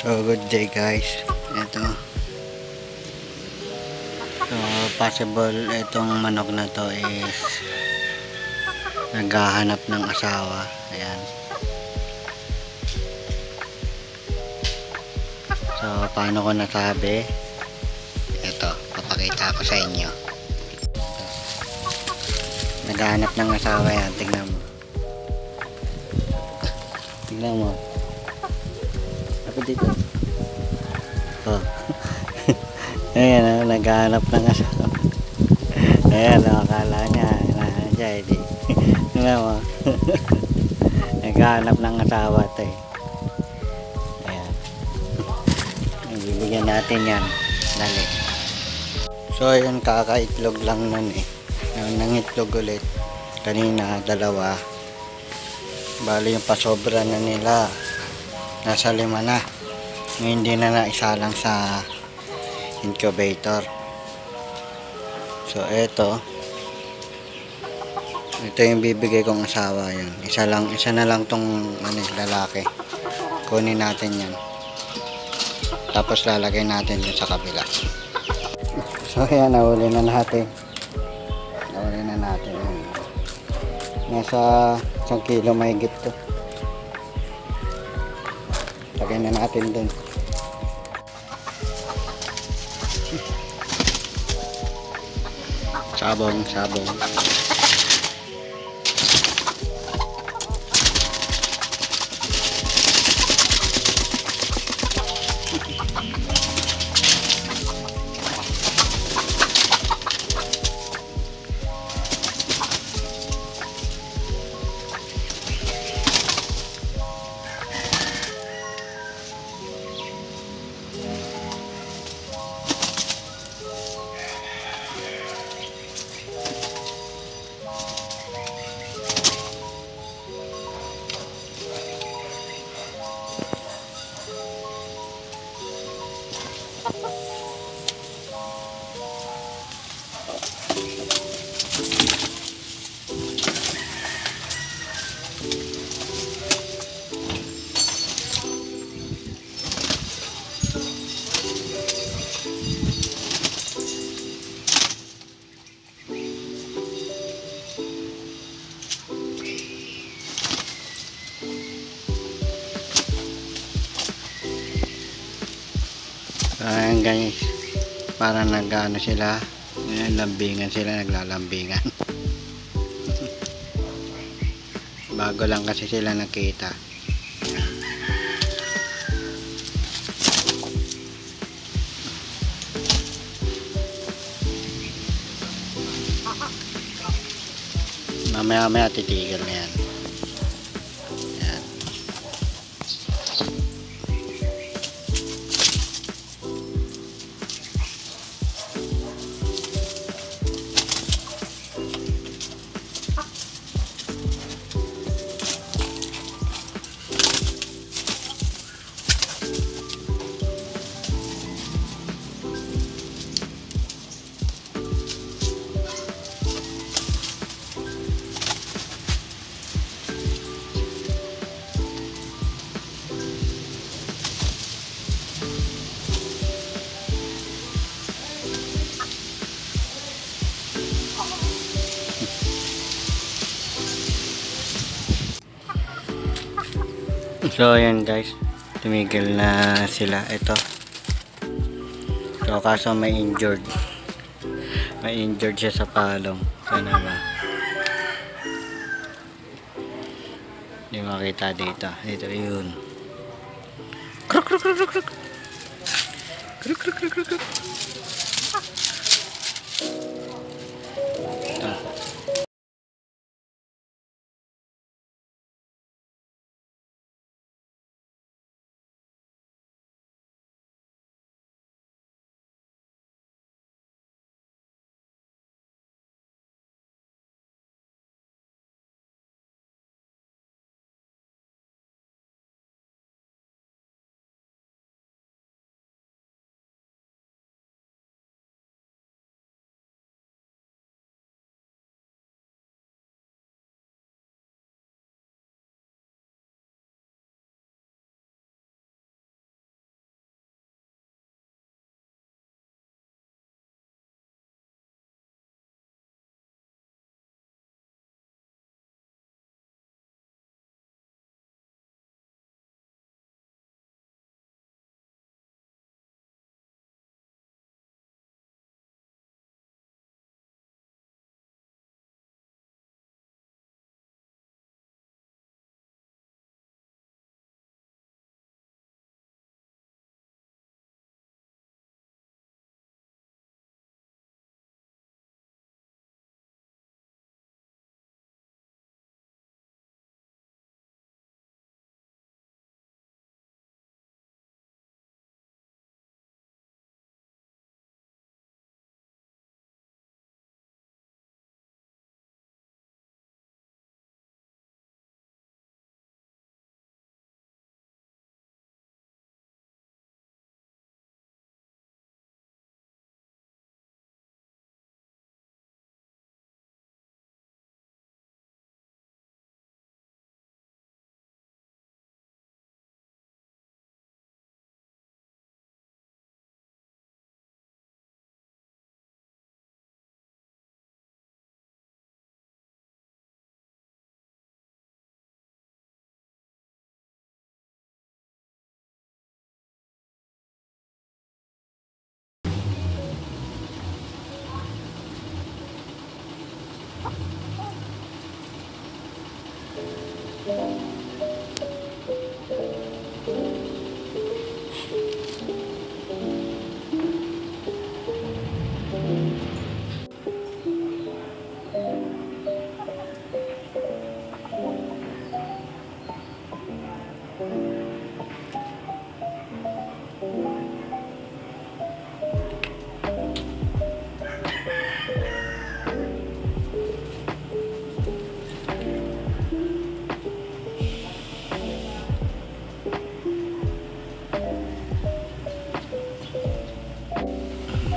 So good day guys. Ito. So possible itong manok na to is naghahanap ng asawa. Ayan. So paano ko nasabi? Ito, papakita ko sa inyo. Ito. Naghahanap ng asawa yan. Tingnan mo. Tingnan mo. Tapos dito. Oh. Ayan, naghahanap ng asawa. Ayan, akala niya siya, hindi. Tingnan mo. Naghahanap ng asawa ito eh. Ayan. Bibigyan natin yan. Dali. So, ayan, kakaitlog lang nun eh. Nangitlog ulit. Kanina, dalawa. Bali yung pasobra na nila. Nasa 5 na. Hindi na naisa lang sa incubator. So ito yung bibigay kong asawa. Yun, isa na lang tong lalaki. Kunin natin yan, tapos lalagay natin dun sa kabila. So yan, nahuli na natin yun. Nasa 1 kilo mahigit to. Lagay na natin dun. Sabong. Ayan guys, para nagano sila, lambingan sila, naglalambingan. Bago lang kasi sila nakita. Mamaya titigil na yan. So ayan guys, tumigil na sila. Ito, so kaso may injured siya sa palong. Sana ba hindi makita dito yun. Kruk kruk kruk kruk kruk kruk kruk kruk kruk.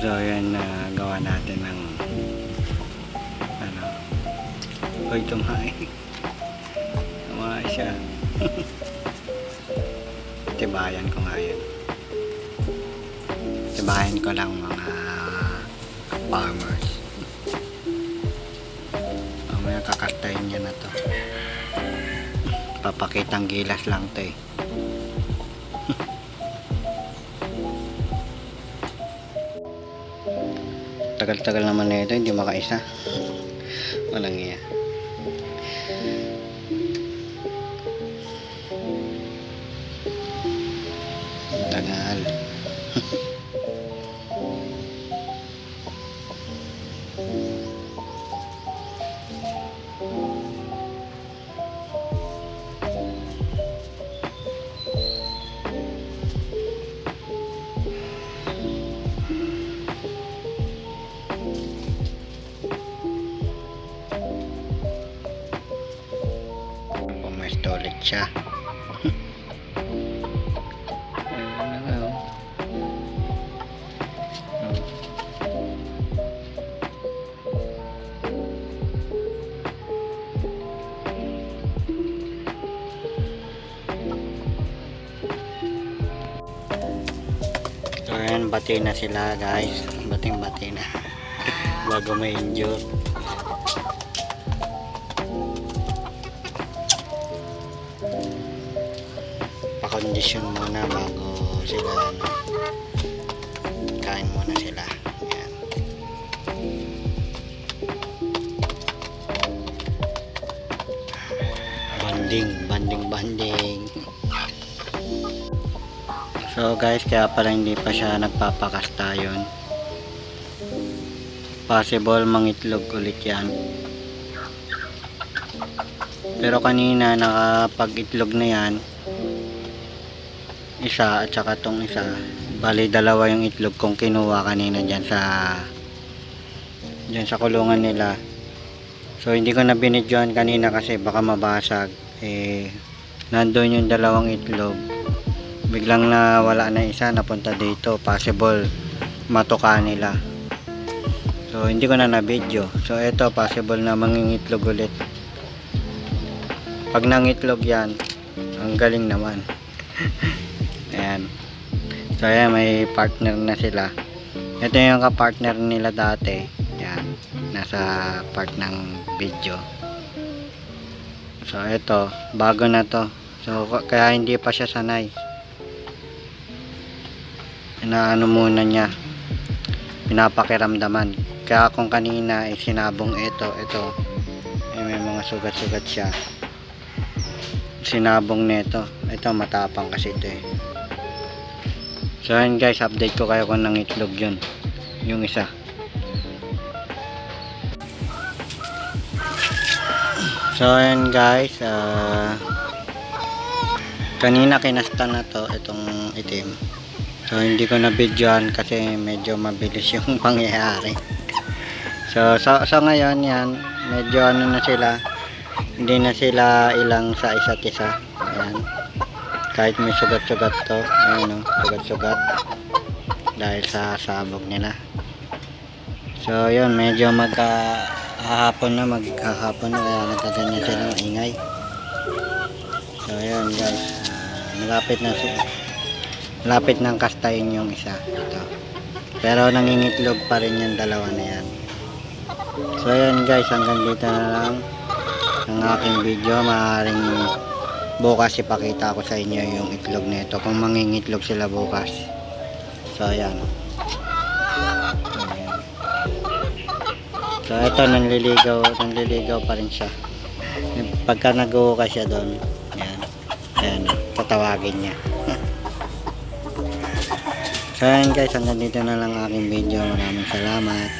So yan, gawa natin ng ano, oy tumahay. Tumahay siya. Tibayan ko nga yan. Tibayan ko lang mga farmers. Mamaya kakastahin niya na to. Papakitang gilas lang to eh. Tagal-tagal naman na ito, hindi makaisa. Walang iya. Tagal. Pumesto ulit siya. So ayan, bati na sila guys. Bating-bati na bago may injure. Pa-condition muna bago sila ano, kain muna sila. Ayan. Banding. So guys, kaya pala hindi pa siya nagpapakasta yun. Possible mangitlog ulit yan. Pero kanina nakapag-itlog na yan. Isa at saka tong isa. Bali dalawa yung itlog kong kinuha kanina dyan sa kulungan nila. So hindi ko na binidyoan kanina kasi baka mabasag. Nandun yung dalawang itlog. Biglang nawala na isa, napunta dito. Possible matuka nila. So hindi ko na na-video. So ito possible na mangingitlog ulit. Pag nangitlog yan, ang galing naman. Ayan. So ayan, may partner na sila. Ito yung kapartner nila dati. Ayan, nasa part ng video. So ito, bago na to. So kaya hindi pa siya sanay. Inaano muna niya, pinapakiramdaman. Kaya kung kanina ay sinabong ito ay may mga sugat-sugat siya. Sinabong nito. Ito matapang kasi ito eh. So yun guys, update ko kayo kung nangitlog yun. Yung isa. So yun guys, kanina kinasta na to, itong itim. So hindi ko na videoan kasi medyo mabilis yung pangyayari. So ngayon yan, medyo ano na sila, hindi na sila ilang sa isa't isa. Ayan. Kahit may sugat-sugat to, ayun o, sugat-sugat dahil sa sabog nila. So yun, medyo maghahapon na kaya nagkaganyan sila ng ingay. So yun guys, malapit nang kastahin yung isa ito. Pero nangingitlog pa rin yung dalawa na yan. So yun guys, hanggang dito na lang ang aking video. Maaaring bukas ipakita ko sa inyo yung itlog nito kung mangingitlog sila bukas. So ayan. So ito, nanliligaw pa rin siya. Pagka nag-uuka siya doon, ayan, tatawagin niya. So ayan guys, hanggang dito na lang aking video. Maraming salamat.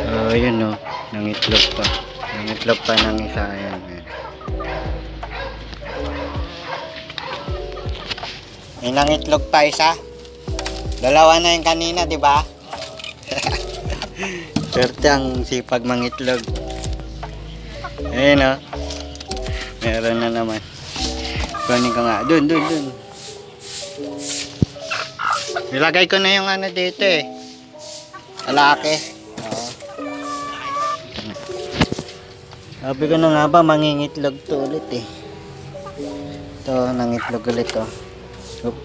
So yun o, nangitlog pa ng isa. Ayan. May nangitlog pa isa. Dalawa na yung kanina, di ba? Swerte ang sipag mangitlog. Ayun o. Meron na naman. Kunin ko nga. Dun. Nilagay ko na yung ano dito eh. Alake. Oo. Sabi ko na nga ba, mangingitlog to ulit eh. Ito, nangitlog ulit to. Oop.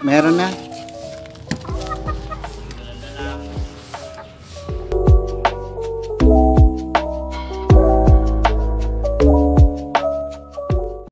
Meron na.